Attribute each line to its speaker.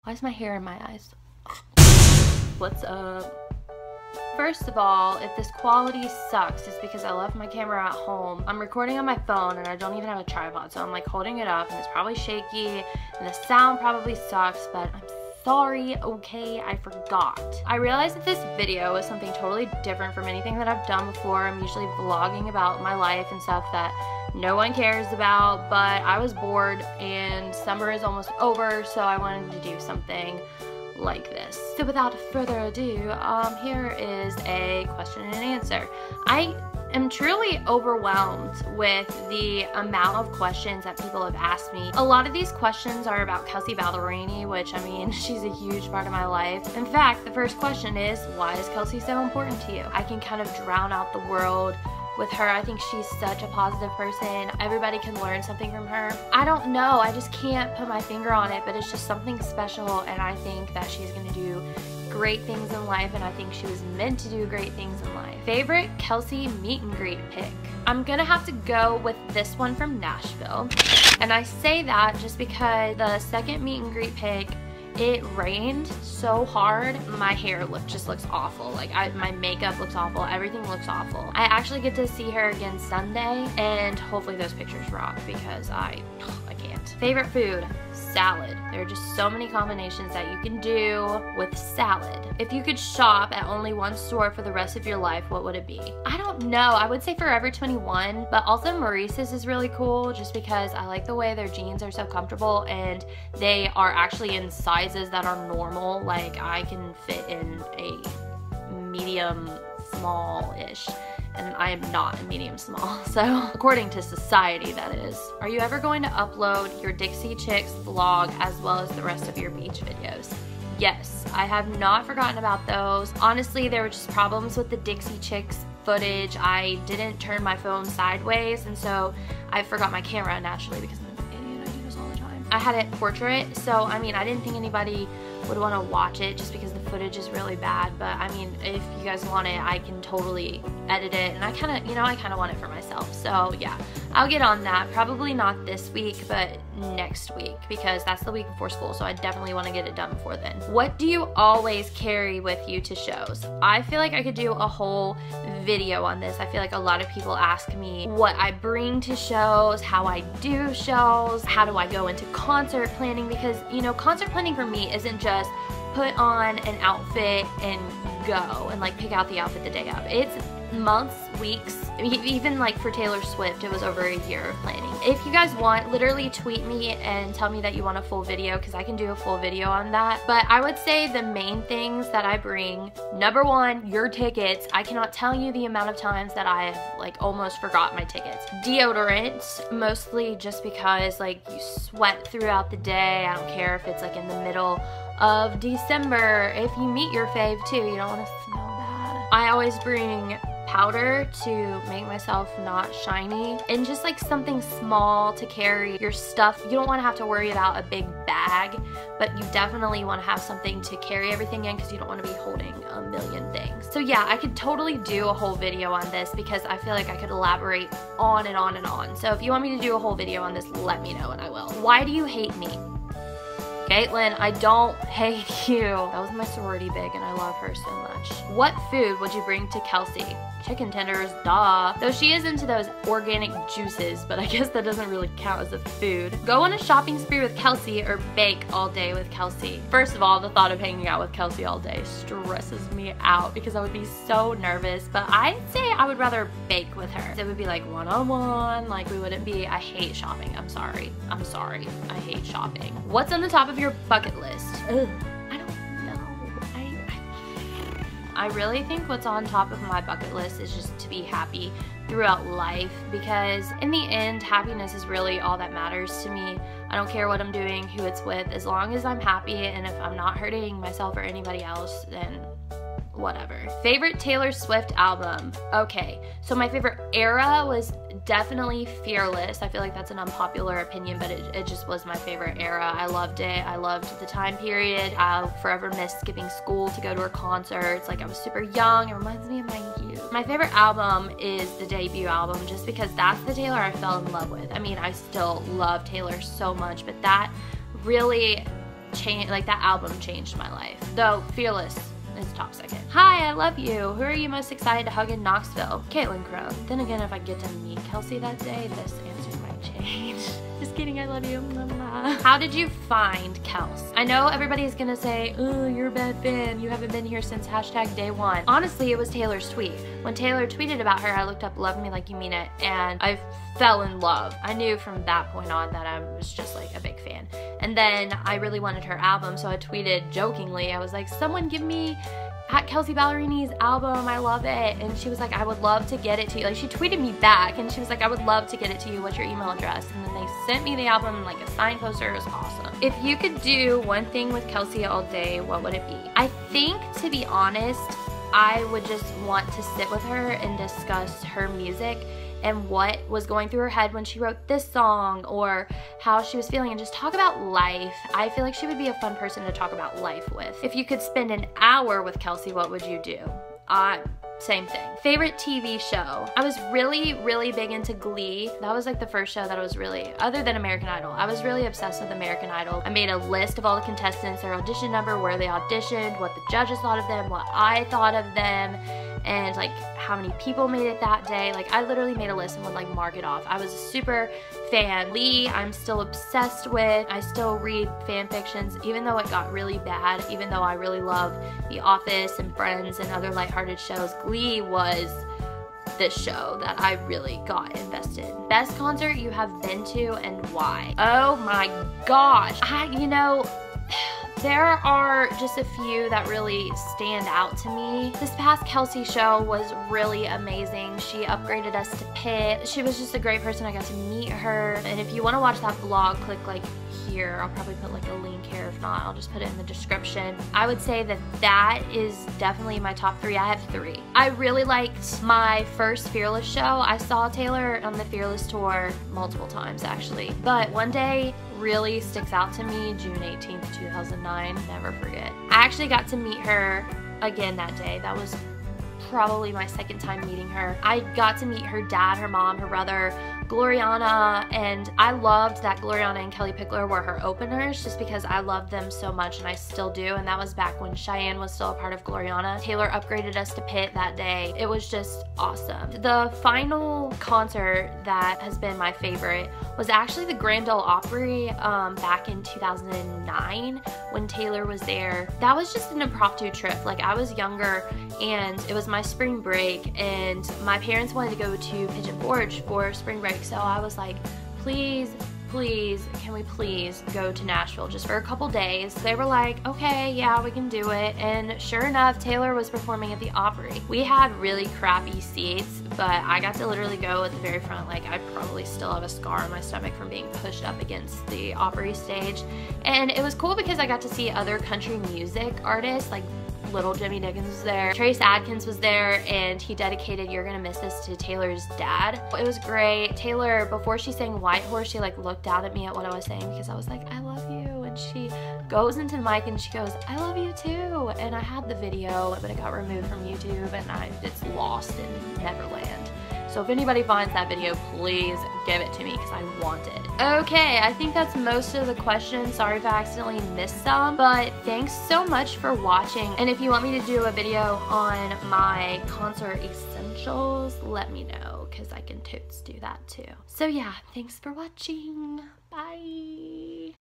Speaker 1: Why is my hair in my eyes? What's up? First of all, if this quality sucks, it's because I left my camera at home. I'm recording on my phone and I don't even have a tripod, so I'm like holding it up and it's probably shaky and the sound probably sucks, but I'm sorry, okay, I forgot. I realized that this video is something totally different from anything that I've done before. I'm usually vlogging about my life and stuff that no one cares about, but I was bored and summer is almost over, so I wanted to do something like this. So without further ado, here is a question and answer. I am truly overwhelmed with the amount of questions that people have asked me. A lot of these questions are about Kelsea Ballerini, which, I mean, she's a huge part of my life. In fact, the first question is, why is Kelsea so important to you? I can kind of drown out the world with her. I think she's such a positive person. Everybody can learn something from her. I don't know, I just can't put my finger on it, but it's just something special, and I think that she's gonna do great things in life, and I think she was meant to do great things in life. Favorite Kelsea meet and greet pic? I'm gonna have to go with this one from Nashville, and I say that just because the second meet and greet pic, it rained so hard, my hair just looks awful. Like my makeup looks awful, everything looks awful. I actually get to see her again Sunday, and hopefully those pictures rock because I can't. Favorite food? Salad. There are just so many combinations that you can do with salad. If you could shop at only one store for the rest of your life, what would it be? I don't know. I would say Forever 21, but also Maurice's is really cool just because I like the way their jeans are so comfortable and they are actually in sizes that are normal. Like I can fit in a medium small-ish, and I am not a medium small, so according to society, that is. Are you ever going to upload your Dixie Chicks vlog as well as the rest of your beach videos? Yes, I have not forgotten about those. Honestly, there were just problems with the Dixie Chicks footage. I didn't turn my phone sideways, and so I forgot my camera naturally because I'm an idiot. I do this all the time. I had it portrait, so I mean, I didn't think anybody would want to watch it just because the footage is really bad, but I mean, if you guys want it, I can totally edit it, and I kind of want it for myself, so yeah, I'll get on that. Probably not this week, but next week, because that's the week before school, so I definitely want to get it done before then. What do you always carry with you to shows? I feel like I could do a whole video on this. I feel like a lot of people ask me what I bring to shows, how I do shows, how do I go into concert planning, because, you know, concert planning for me isn't just put on an outfit and go and like pick out the outfit the day of. It's months, weeks, even like for Taylor Swift, it was over a year of planning. If you guys want, literally tweet me and tell me that you want a full video, because I can do a full video on that. But I would say the main things that I bring, number one, your tickets. I cannot tell you the amount of times that I have like almost forgot my tickets. Deodorant, mostly just because like you sweat throughout the day. I don't care if it's like in the middle of December. If you meet your fave too, you don't want to smell bad. I always bring powder to make myself not shiny, and just like something small to carry your stuff. You don't want to have to worry about a big bag, but you definitely want to have something to carry everything in because you don't want to be holding a million things. So yeah, I could totally do a whole video on this because I feel like I could elaborate on and on and on. So if you want me to do a whole video on this, let me know and I will. Why do you hate me? Caitlin, I don't hate you. That was my sorority big and I love her so much. What food would you bring to Kelsea? Chicken tenders, duh. Though she is into those organic juices, but I guess that doesn't really count as a food. Go on a shopping spree with Kelsea or bake all day with Kelsea? First of all, the thought of hanging out with Kelsea all day stresses me out because I would be so nervous, but I'd say I would rather bake with her. It would be like one-on-one, like we wouldn't be, I hate shopping, I'm sorry, I hate shopping. What's on the top of your bucket list? Ugh, I don't know. I really think what's on top of my bucket list is just to be happy throughout life, because in the end, happiness is really all that matters to me. I don't care what I'm doing, who it's with, as long as I'm happy, and if I'm not hurting myself or anybody else, then whatever. Favorite Taylor Swift album? Okay, so my favorite era was definitely Fearless. I feel like that's an unpopular opinion, but it just was my favorite era. I loved it. I loved the time period. I'll forever miss skipping school to go to her concerts. Like, I was super young. It reminds me of my youth. My favorite album is the debut album, just because that's the Taylor I fell in love with. I mean, I still love Taylor so much, but that really changed, like that album changed my life. Though Fearless is top second. Hi, I love you. Who are you most excited to hug in Knoxville? Caitlin Crone. Then again, if I get to meet Kelsey that day, this answer might change. Just kidding, I love you. How did you find Kels? I know everybody's gonna say, oh, you're a bad fan. You haven't been here since #day1. Honestly, it was Taylor's tweet. When Taylor tweeted about her, I looked up Love Me Like You Mean It, and I fell in love. I knew from that point on that I was just like a big fan. And then I really wanted her album, so I tweeted jokingly, I was like, someone give me at Kelsea Ballerini's album, I love it. And she was like, I would love to get it to you. Like, she tweeted me back and she was like, I would love to get it to you. What's your email address? And then they sent me the album, like a signed poster. It was awesome. If you could do one thing with Kelsey all day, what would it be? I think, to be honest, I would just want to sit with her and discuss her music and what was going through her head when she wrote this song, or how she was feeling, and just talk about life. I feel like she would be a fun person to talk about life with. If you could spend an hour with Kelsey, what would you do? Same thing. Favorite TV show? I was really big into Glee. That was like the first show that I was really, other than American Idol, I was really obsessed with American Idol. I made a list of all the contestants, their audition number, where they auditioned, what the judges thought of them, what I thought of them, and like how many people made it that day. Like, I literally made a list and would like mark it off. I was a super fan. Glee, I'm still obsessed with. I still read fan fictions, even though it got really bad, even though I really love The Office and Friends and other lighthearted shows. Glee was this show that I really got invested. Best concert you have been to and why? Oh my gosh. You know, there are just a few that really stand out to me. This past Kelsey show was really amazing. She upgraded us to Pit. She was just a great person. I got to meet her. And if you want to watch that vlog, click like here. I'll probably put like a link here. If not, I'll just put it in the description. I would say that that is definitely my top 3. I have 3. I really liked my first Fearless show. I saw Taylor on the Fearless tour multiple times actually. But one day really sticks out to me, June 18th, 2009. Never forget. I actually got to meet her again that day. That was probably my second time meeting her. I got to meet her dad, her mom, her brother, Gloriana, and I loved that Gloriana and Kellie Pickler were her openers just because I loved them so much, and I still do, and that was back when Cheyenne was still a part of Gloriana. Taylor upgraded us to Pit that day. It was just awesome. The final concert that has been my favorite was actually the Grand Ole Opry back in 2009 when Taylor was there. That was just an impromptu trip. Like, I was younger and it was my spring break and my parents wanted to go to Pigeon Forge for spring break, so I was like, please, can we please go to Nashville just for a couple days? They were like, okay, yeah, we can do it. And sure enough, Taylor was performing at the Opry. We had really crappy seats, but I got to literally go at the very front. Like, I probably still have a scar on my stomach from being pushed up against the Opry stage. And it was cool because I got to see other country music artists, like little Jimmy Dickens was there, Trace Adkins was there, and he dedicated You're Gonna Miss This to Taylor's dad. It was great. Taylor, before she sang White Horse, she like looked out at me at what I was saying because I was like, I love you, and she goes into the mic and she goes, I love you too. And I had the video, but it got removed from YouTube and it's lost in Neverland. So if anybody finds that video, please give it to me because I want it. Okay, I think that's most of the questions. Sorry if I accidentally missed some, but thanks so much for watching. And if you want me to do a video on my concert essentials, let me know because I can totes do that too. So yeah, thanks for watching. Bye.